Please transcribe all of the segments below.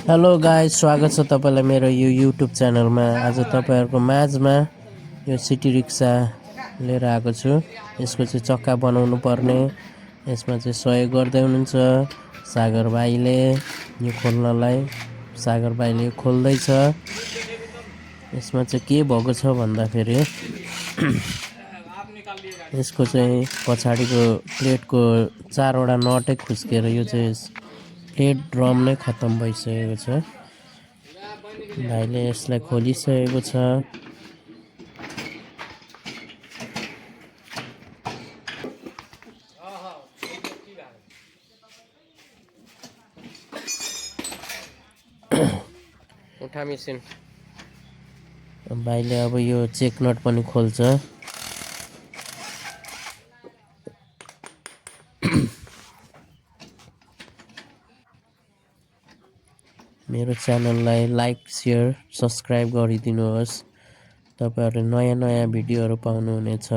Hello guys, स्वागत छ तपाईलाई मेरो यो युट्युब च्यानलमा। आज तपाईहरुको माझमा यो सिटी रिक्सा लिएर आएको छु। यसको चाहिँ चक्का बनाउनु पर्ने, यसमा चाहिँ सहयोग गर्दै हुनुहुन्छ सागर भाइले। यो खोल्नलाई सागर भाइले खोल्दै छ। यसमा चाहिँ के भएको छ भन्दाखेरि यसको चाहिँ पछाडीको प्लेटको 4 वटा नटै खुस्केर यो चाहिँ प्लेट ड्रम नै खत्तम भइसकेको छ। भाइले यसलाई खोलिसकेको छ। उठा मेसिन भाइले अब यो चेक नट पनि खोल्छ। मेरो च्यानललाई लाइक, शेयर, सब्स्क्राइब गरिदिनुहोस्। तपाईहरुले नयाँ भिडियोहरु पाउनुहुनेछ।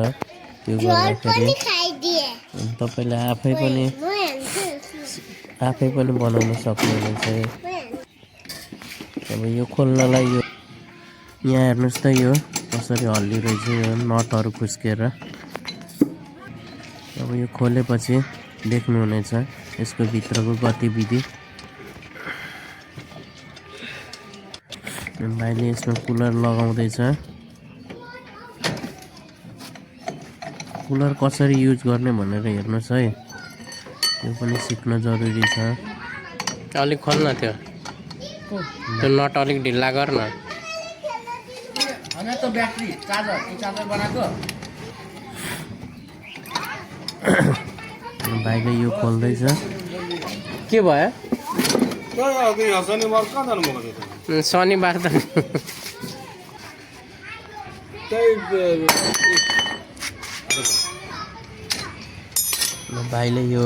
त्यो गर्दाखेरि तपाईले आफै पनि बनाउन सक्नुहुनेछ। अब यो खोल्नलाई यो यहाँ हेर्नुस् त यो कसरी हल्लिरहेछ यो नटहरु खुस्केर। अब यो खोलेपछि देख्नुहुनेछ यसको भित्रको गतिविधि। भाइले यसमा कुलर लगाउँदैछ। कुलर कसरी युज गर्ने भनेर हेर्नुस् है, यो पनि सिक्न जरुरी छ। अलिक खोल्न त्यो नट अलिक ढिला गर्न। हैन त ब्याट्री चार्जर बनाको। भाइले यो खोल्दैछ। के भयो? शनिबार कहाँ जानुभएको थियो त? शनिबार त भाइले यो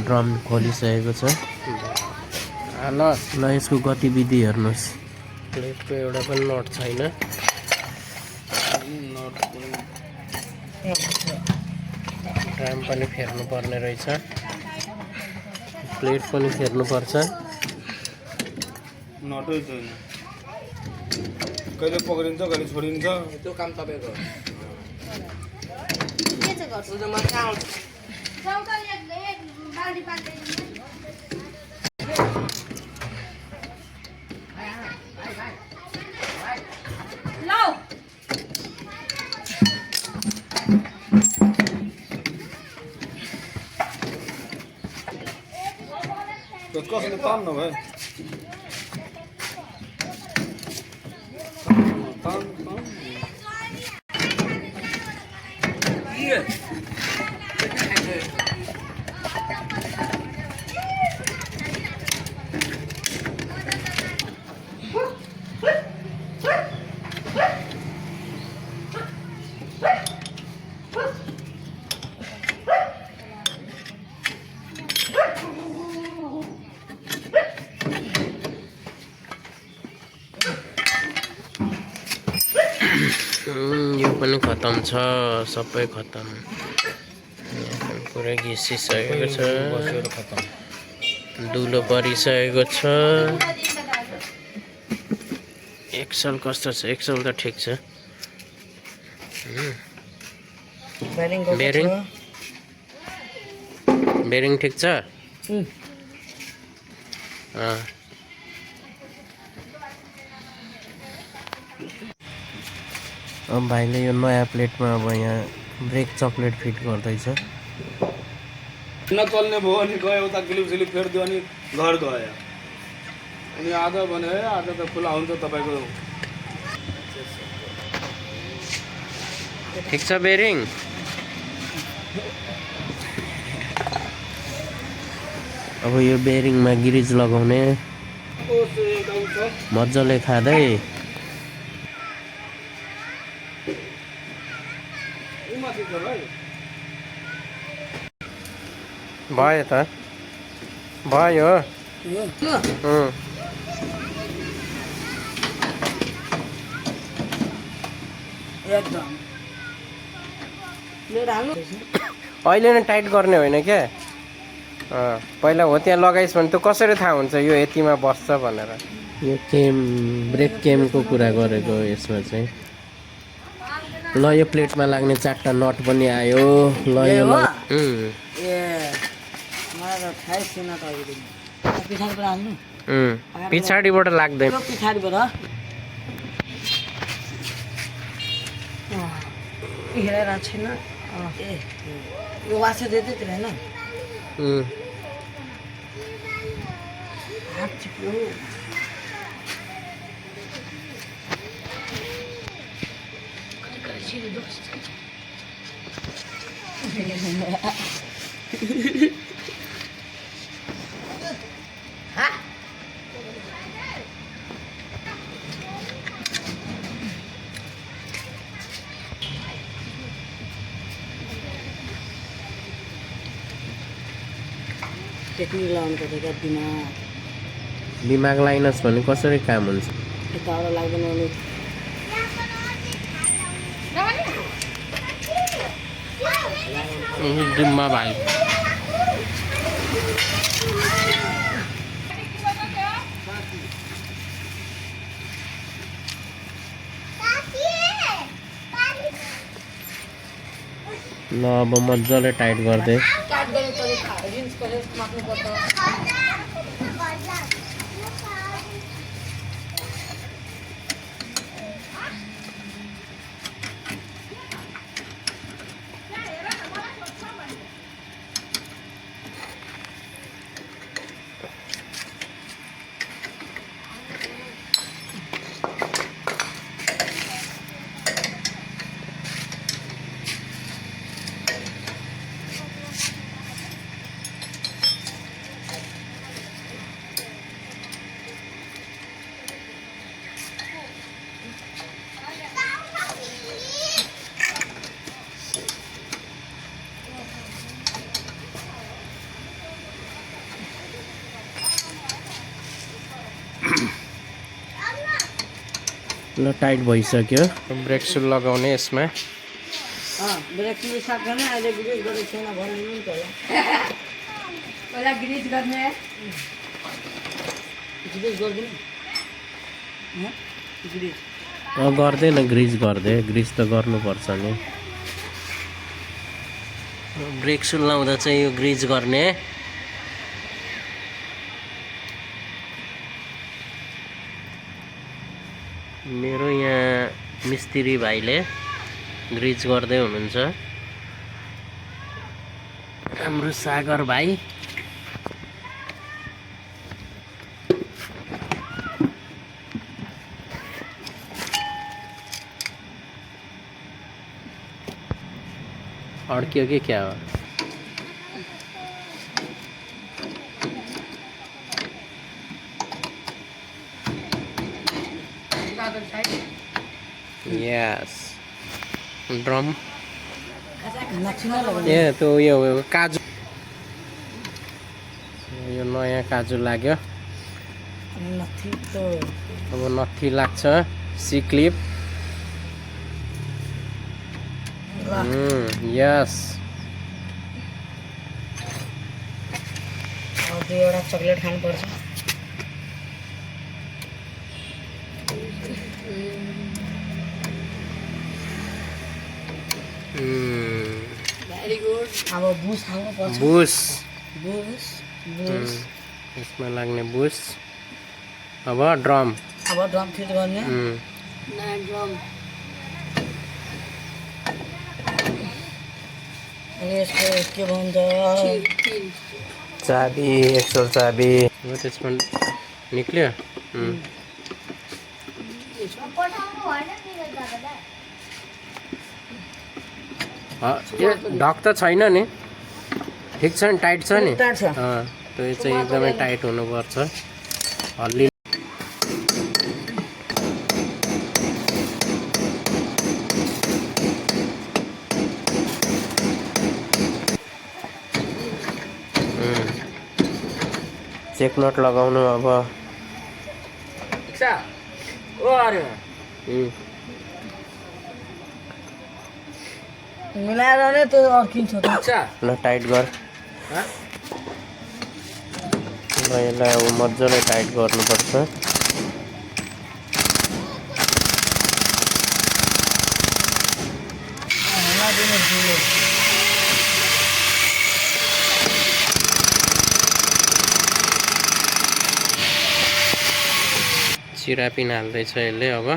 ड्रम खोलिसकेको छ। ल यसको गतिविधि हेर्नुहोस्। प्लेटको एउटा पनि नट छैन। ड्रम पनि फेर्नु पर्ने रहेछ, प्लेट पनि फेर्नु पर्छ। नटै छैन, कहिले पक्रिन्छ कहिले छोडिन्छ। त्यो काम तपाईको हो। के चाहिँ गर्छु म कहाँ आउँछु? चौका एक बाल्टी पाल्दै लौ त्यो कसले तान्नु भयो? यो पनि खतम छ, सबै खतम। पुरै घिसिसकेको छ, दुलो परिसकेको छ। एक्सल कस्तो छ? एक्सल त ठिक छ। बेरिङ ठिक छ। अब भाइले यो नयाँ प्लेटमा अब यहाँ ब्रेक चक्लेट फिट गर्दैछ। नचल्ने भयो अनि गयो उता क्लिप सिलिप फेरिदियो अनि घर गयो। अनि आज भने आज त खुला हुन्छ तपाईँको। ठिक छ बेरिङ। अब यो बेरिङमा गिरिज लगाउने मजाले खाँदै। भयो त भयो। अहिले नै टाइट गर्ने होइन क्या, पहिला हो त्यहाँ लगाइस् भने त्यो कसरी थाहा हुन्छ यो यतिमा बस्छ भनेर। यो केम ब्रेक केमको कुरा गरेको यसमा चाहिँ। ल यो प्लेटमा लाग्ने 4टा नट पनि आयो। ल यो हो? उम्, ए मलाई त थाहै छैन त अहिले पछाडिबाट हाल्नु पछाडिबाट लाग्दैन। त्यो पछाडिबाट हेरेर छैन ए यो वासर दिँदै थियो होइन उम्, हात चिप्यो टेक्निक लाउनु पर्छ क्या दिमाग लाइनस् भने कसरी काम हुन्छ? यताबाट लाग्दैन भने डिम्मा भाइ ल अब मजाले टाइट गर्दै काट गर्ने तरिका रिन्स गरेर माग्नुपर्छ ल टाइट भइसक्यो। ब्रेक सुल लगाउने यसमा। ब्रेक सुल सक्दैन अहिले ग्रिज गरेको छैन भनिदिनु नि त होला पहिला ग्रिज गर्ने ग्रिज गरिदिनु ग्रिज गर्दैन ग्रिज गर्दै ग्रिज त गर्नुपर्छ नि। ब्रेक सुल लाउँदा चाहिँ यो ग्रिज गर्ने। मेरो यहाँ मिस्त्री भाइले ग्रिज गर्दै हुनुहुन्छ। हाम्रो सागर भाइ अड्क्यो कि क्या हो? यस ड्रम ए त्यो यो काजु यो नयाँ काजु लाग्यो। नथी त अब नथी लाग्छ सी क्लिप। यस अब दुईवटा चक्लेट खानुपर्छ भेरी गुड अब बुस खानुपर्छ बुस बुस बुस यसमा लाग्ने बुस। अब ड्रम अब ड्रम फिट गर्ने ड्रम अनि यसको के भन्छ चाबी एक्सल चाबी हो त्यसमा निक्ल्यो। यो ढक त छैन नि ठिक छ नि टाइट छ नि टाइट छ त्यो चाहिँ एकदमै टाइट हुनुपर्छ। हल्ली चेक नट लगाउनु अब ठिक छ ओ अरे मिलाएर नै त्यो अड्किन्छ ठिक छ ल टाइट गर। ल यसलाई अब मजाले टाइट गर्नुपर्छ। चिरा पिन हाल्दैछ यसले अब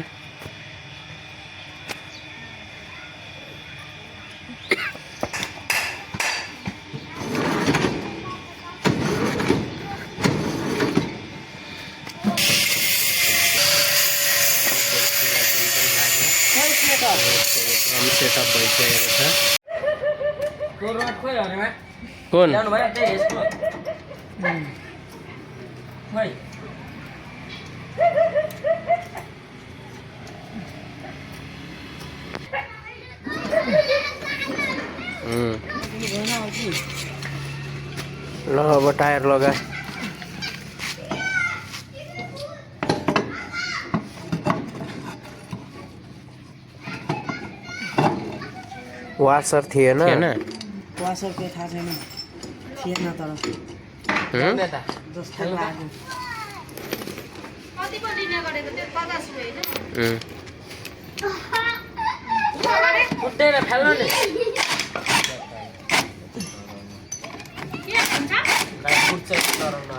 ड्रम सेटअप भइसकेको छ कुन ल अब टायर लगा वासर थिएन वासर के थाहा छैन थिएन तर जस्तो लाग्यो कति पो लिने गरेको त्यो 50 रुपैयाँ होइन उठेर फेल्नु नि के भन्छ फुट्छ गराउन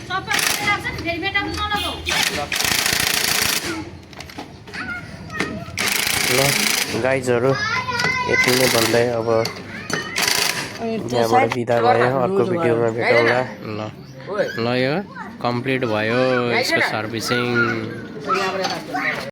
सबै राख्छ नि फेरि मेटाउनु नलगाऊ ल गाइजहरू यति नै भन्दै अब यहाँबाट बिदा भयो अर्को भिडियोमा भेटौँला ल यो कम्प्लिट भयो यसको सर्भिसिङ